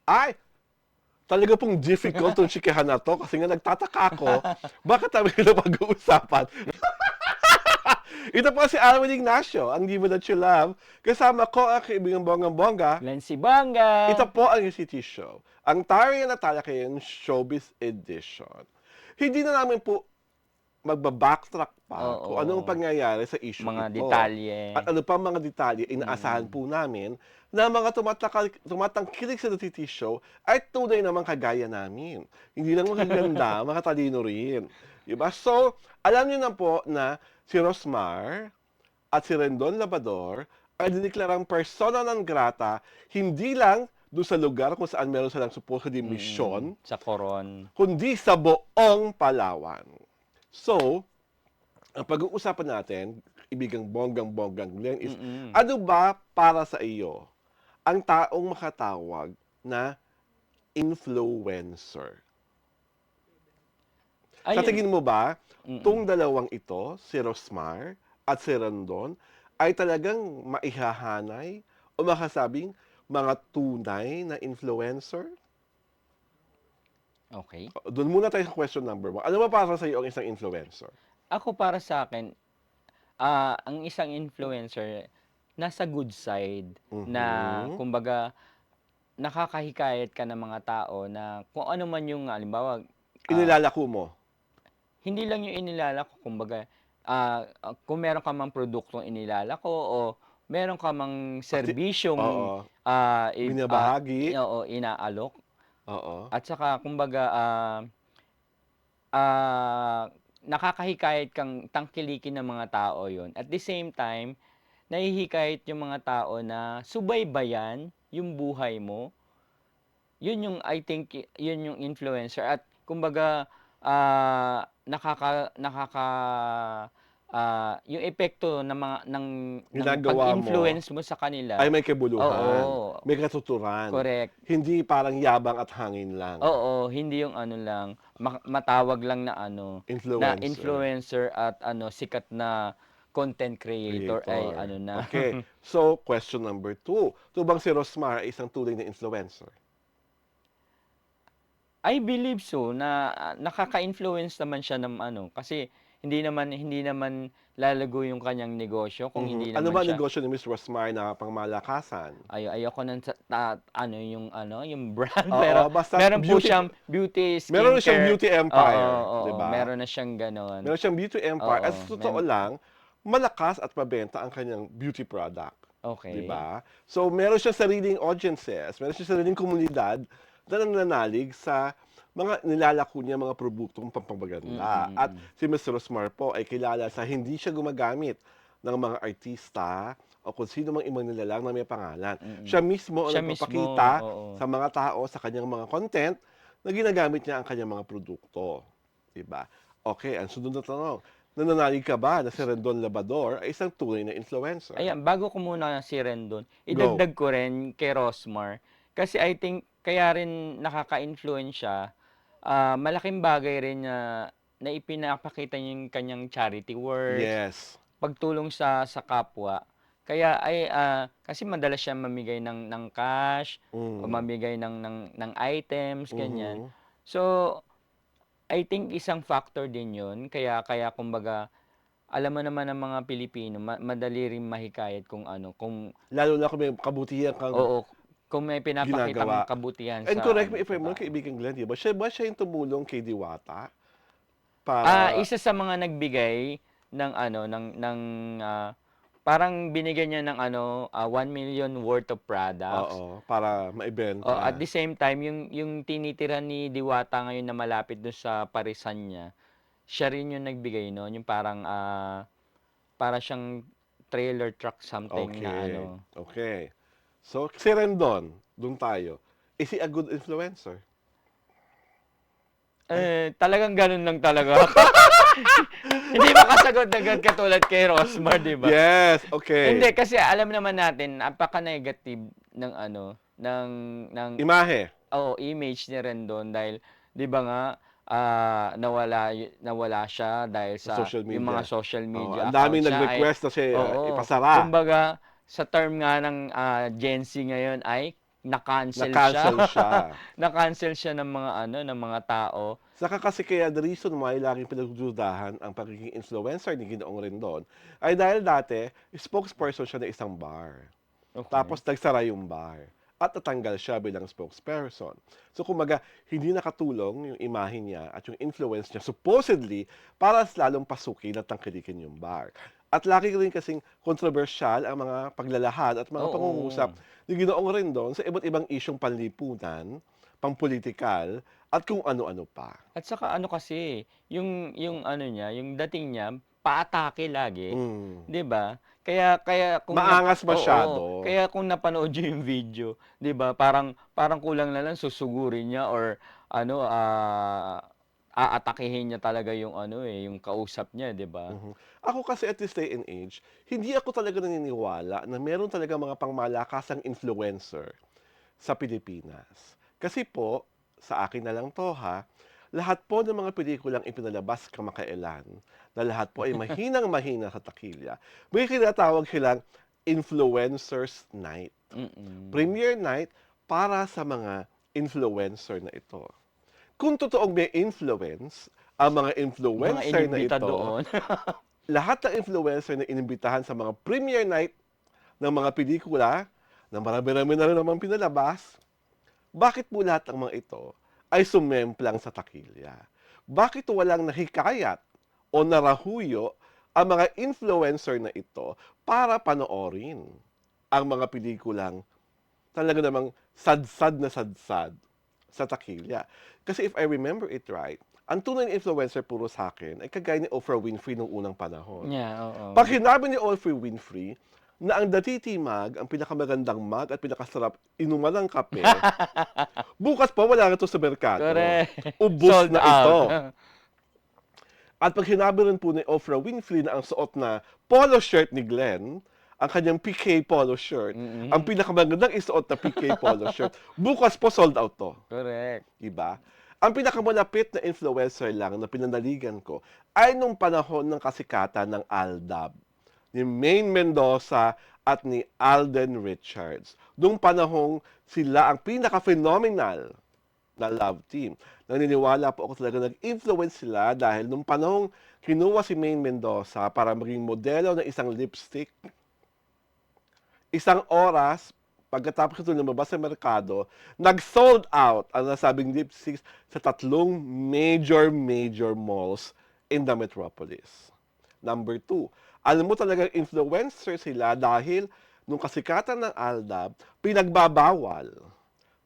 Ay, talaga pong difficult tong chikahan na to kasi nga nagtataka ako, bakit namin ito pag-uusapan? Ito po si Alvin Ignacio, ang Diva That You Love. Kasama ko ang kaibigang bonggang-bongga. Glency Banga! Ito po ang UCT Show. Ang Taray na Talakayan Showbiz Edition. Hindi na namin po magbabacktrack pa kung anong Oo. pangyayari sa issue Mga ito. detalye. At ano pa mga detalye, inaasahan po namin na mga tumatangkilik sa UCT Show ay tunay namang kagaya namin. Hindi lang magaganda, makatalino rin. Diba? So, alam niyo na po na si Rosmar at si Rendon Labador ay diniklarang persona non grata hindi lang doon sa lugar kung saan meron silang supposedly mission, Sa Coron. kundi sa buong Palawan. So, ang pag-uusapan natin, ibigang bonggang-bonggang Glenn, is ano ba para sa iyo ang taong makatawag na influencer? Sa Ayun. tingin mo ba, tung dalawang ito, si Rosmar at si Rendon, ay talagang maihahanay o makasabing mga tunay na influencer? Okay. Doon muna tayo sa question number 1. Ano ba para sa iyo ang isang influencer? Ako para sa akin, ang isang influencer, nasa good side na kumbaga nakakahikayat ka ng mga tao na kung ano man yung halimbawa, Inilalako mo? hindi lang yung inilalako, kumbaga kung meron ka mang produktong inilalako o meron ka mang serbisyong Oo. i Binabahagi? oo, inaalok Oo. at saka kumbaga nakakahikayat kang tangkilikin ng mga tao yon. At the same time, nahihikayat yung mga tao na subaybayan yung buhay mo. Yun yung I think yun yung influencer at kumbaga yung epekto ng mga ng Ginagawa mo pag-influence mo sa kanila. ay may kabuluhan, Oo, may katuturan. correct. Hindi parang yabang at hangin lang. Oo, hindi yung ano lang, matawag lang na ano, na Influencer. influencer at ano, sikat na content creator ay Creator. ano na. Okay. So, question number 2. Ito bang si Rosmar ay isang tunay na influencer? I believe so na nakaka-influence naman siya ng ano, kasi hindi naman lalago yung kanyang negosyo kung hindi Ano naman ba ang siya negosyo ni Miss Rosmar na pangmalakasan? ayoko ng ano yung brand Oo, pero basta meron po beauty, siyang beauty meron na siyang skincare. beauty Oo, empire, di oo, ba? meron na siyang gano'n. Meron siyang beauty empire at Oo, sa totoo lang, malakas at mabenta ang kanyang beauty product. Di okay. ba? So, meron siyang sariling audiences, meron siyang sariling komunidad na nananalig sa mga nilalako niya mga produktong pampaganda. At si Mr. Rosmar po ay kilala sa hindi siya gumagamit ng mga artista o kung sino mang ibang nilalang na may pangalan. Siya mismo ang Siya mismo, nagpapakita oo. sa mga tao sa kanyang mga content na ginagamit niya ang kanyang mga produkto. Diba? Okay, ang sunod na tanong. Nananalig ka ba na si Rendon Labador ay isang tunay na influencer? Ayan, bago ko muna si Rendon, Go. idagdag ko rin kay Rosmar. Kasi I think kaya rin nakaka-influence siya, malaking bagay rin na ipinapakita niya yung kanyang charity work, Yes. pagtulong sa kapwa. Kaya kasi madalas siya mamigay ng cash, o mamigay ng items, ganyan. So, I think isang factor din yun. Kaya kumbaga, alam mo naman ng mga Pilipino, madali rin mahikayat kung ano, kung Lalo na kung may kabutihan kang oo, kung may pinapakitang ginagawa. kabutihan And sa correct ano, me if sa I'm wrong, tao. kaibigan Glenn, di ba? Siya yung tumulong kay Diwata para, Isa sa mga nagbigay ng ano, ng parang binigyan niya ng ano, 1 million worth of products. para At maibenta. the same time, yung tinitira ni Diwata ngayon na malapit dun sa parisan niya, siya rin yung nagbigay nun, yung parang para siyang trailer truck something na Okay. ano. Okay. So, si Rendon, dun tayo. Is he a good influencer? Talagang ganun lang talaga ako. Hindi makasagot agad katulad kay Rosmar, 'di ba? Yes, okay. Hindi kasi alam naman natin napaka-negative ng ano, ng Imahe. image ni Rendon dahil 'di ba nga nawala siya dahil Sa sa social yung mga media. social Oh, media ang account daming niya ay nag-request na siya oo, ipasara. kumbaga sa term nga ng Gen Z ngayon ay na-cancel siya. Na-cancel siya. Na-cancel siya ng mga ano, ng mga tao. Saka kasi kaya the reason why laging pinagdudahan ang pagiging influencer ni Ginoong Rendon ay dahil dati, spokesperson siya ng isang bar. Okay. Tapos nagsara yung bar at natanggal siya bilang spokesperson. So kumaga, hindi nakatulong yung imahe niya at yung influence niya supposedly para lalong pasukin at tangkilikin yung bar. At lagi rin kasing kontrobersyal ang mga paglalahad at mga Oo. pangungusap ni Ginoong Rendon sa iba't ibang isyong panlipunan, pangpolitikal, at kung ano-ano pa. At saka ano kasi, yung ano niya, yung dating niya, paatake lagi, Mm. 'di ba? Kaya kung Maangas oo, masyado. kaya kung napanood niyo yung video, 'di ba? Parang parang kulang na lang susugurin niya or ano, aatakihin niya talaga yung ano yung kausap niya, 'di ba? Mhm. Ako kasi at this day and age, hindi ako talaga naniniwala na meron talaga mga pangmalakasang influencer sa Pilipinas. Kasi po, sa akin na lang 'to ha, lahat po ng mga pelikulang ipinalabas kamakailan, na lahat po ay mahinang-mahina sa takilya, may tinatawag silang influencers night. Mm. Premiere night para sa mga influencer na ito. Kung totoong may influence, ang mga Mga influencer na inimbita ito, doon. lahat ng influencer na inimbitahan sa mga premiere night ng mga pelikula na marami-rami na rin naman pinalabas, bakit po lahat ng mga ito ay sumemplang sa takilya? Bakit walang nahikayat o narahuyo ang mga influencer na ito para panoorin ang mga pelikulang talaga namang sadsad na sadsad sa takilya? Kasi if I remember it right, ang tunay na influencer puro sa akin ay kagaya ni Oprah Winfrey nung unang panahon. Yeah, oo. Pag hinabi ni Oprah Winfrey na ang Datiti Mag, ang pinakamagandang mag at pinakasarap inuman ng kape, bukas pa wala na ito sa merkado. Correct. Ubus Sold na out. ito. At pag hinabi rin po ni Oprah Winfrey na ang suot na polo shirt ni Glenn, ang kanyang PK polo shirt, ang pinakamagandang isuot na PK polo shirt, bukas po sold out to. Correct. Diba? Ang pinakamalapit na influencer lang na pinanaligan ko ay nung panahon ng kasikatan ng Aldab, ni Maine Mendoza at ni Alden Richards. Nung panahong sila ang pinaka-phenomenal na love team. Naniniwala po ako talaga nag-influence sila dahil nung panahong kinuha si Maine Mendoza para maging modelo ng isang lipstick, isang oras, pagkatapos ito lumabas sa merkado, nag-sold out ang nasabing lipsticks sa 3 major malls in the metropolis. Number 2, alam mo talagang influencer sila dahil nung kasikatan ng Aldab, pinagbabawal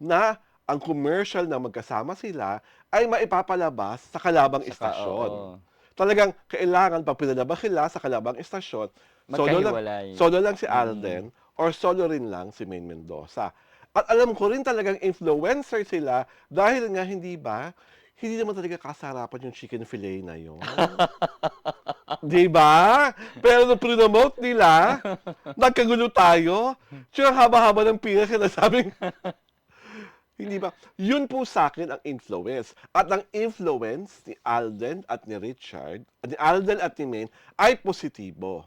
na ang commercial na magkasama sila ay maipapalabas sa kalabang istasyon. Oo. Talagang kailangan pag pinalabas sila sa kalabang istasyon, Magkahiwalay. solo lang si Alden or solo rin lang si Maine Mendoza. At alam ko rin talagang influencer sila dahil nga hindi naman talaga kasarapan yung chicken fillet na yun. Di ba? Pero nung promote nila, nagkagulo tayo. Tsaka haba-haba ng pila sinasabing, hindi ba? Yun po sa akin ang influence. At ang influence ni Alden at ni Richard, ni Alden at ni Maine, ay positibo.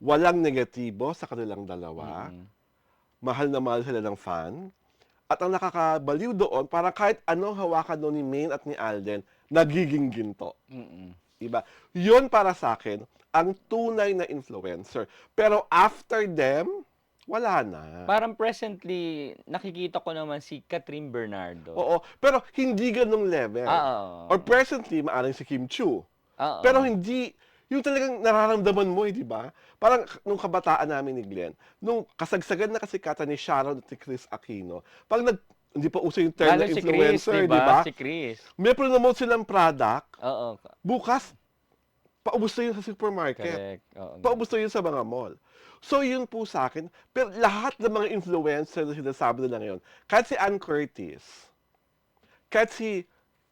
Walang negatibo sa kanilang dalawa. Mahal na mahal sila ng fan. At ang nakakabaliw doon, parang kahit anong hawakan doon ni Maine at ni Alden, nagiging ginto. Diba? Yun para sa akin, ang tunay na influencer. Pero after them, wala na. Parang presently, nakikita ko naman si Catherine Bernardo. Oo, pero hindi ganong level. Oo. Or presently, maaaring si Kim Chiu. Oo. Pero hindi, yung talagang nararamdaman mo di ba? Parang nung kabataan namin ni Glenn, nung kasagsagan na kasikatan ni Sharon at ni Chris Aquino, hindi pa uso yung term na Lalo si Chris, influencer, di di ba? ba? Si Chris. May promote silang product, Oo. bukas, paubos na yun sa supermarket. Correct. Oo. Paubos na yun sa mga mall. So, yun po sa akin. Pero lahat ng mga influencer na sinasabi nila ngayon, kahit si Ann Curtis, kahit si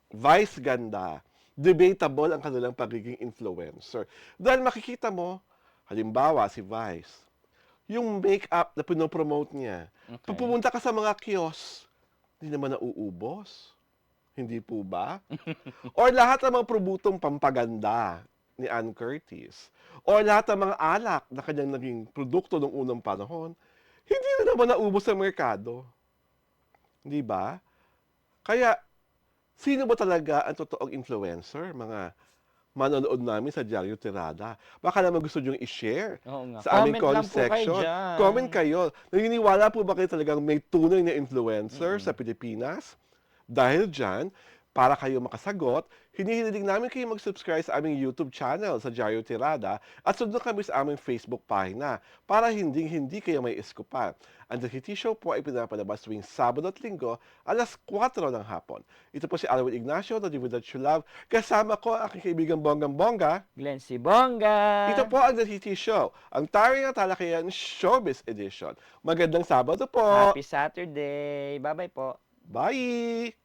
Vice Ganda, debatable ang kanilang pagiging influencer. Dahil makikita mo, halimbawa si Vice, yung makeup na pinopromote niya, pag pumunta ka sa mga kiosk, hindi naman nauubos. Hindi po ba? Or lahat ng mga produktong pampaganda ni Ann Curtis, or lahat ng mga alak na kanyang naging produkto noong unang panahon, hindi na naman naubos sa merkado. 'Di ba? Kaya, sino ba talaga ang totoong influencer? Mga manonood namin sa Diario Tirada. Baka naman gusto niyong i-share Oo nga. sa aming Comment lang comment po kayo section. diyan. Comment kayo. Naniniwala po ba kayo talagang may tunay na influencer sa Mm. Pilipinas? Dahil dyan, para kayo makasagot, hinihiling namin kayo mag-subscribe sa aming YouTube channel sa Diario Tirada at sundan kami sa aming Facebook pagina para hindi kayo may iskupan. Ang The Kitty Show po ay pinapalabas tuwing Sabado at Linggo alas 4 ng hapon. Ito po si Alwin Ignacio, the Diva That You Love. Kasama ko ang aking kaibigang Bonggang-Bongga. Glenn si Bongga. Ito po ang The Kitty Show, ang taring at talakayan Showbiz Edition. Magandang Sabado po! Happy Saturday. Bye-bye po. Bye!